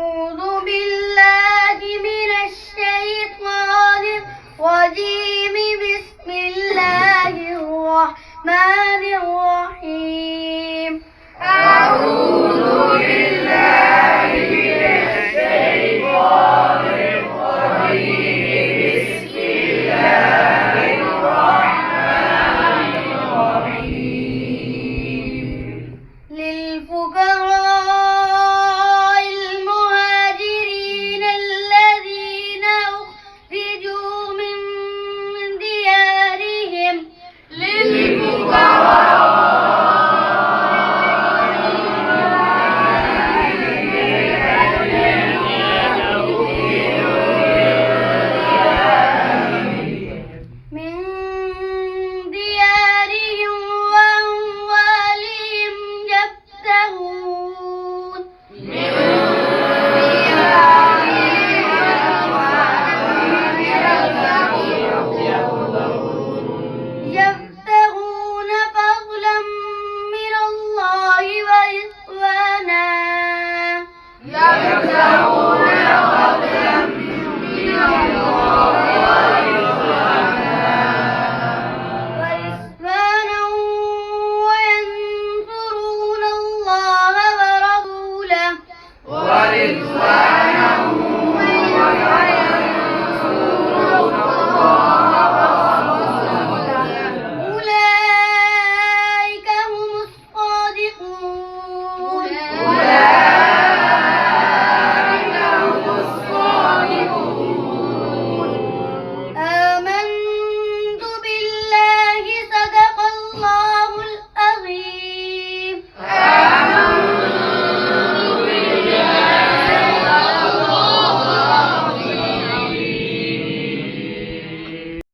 أعوذ بالله من الشيطان الرجيم. بسم الله الرحمن الرحيم. أعوذ بالله من الشيطان الرجيم. بسم الله الرحمن الرحيم. للفقراء المهاجرين الذين أخرجوا من ديارهم وأموالهم يبتغون فضلا من الله ورضوانا وينصرون الله ورسوله ورضوانا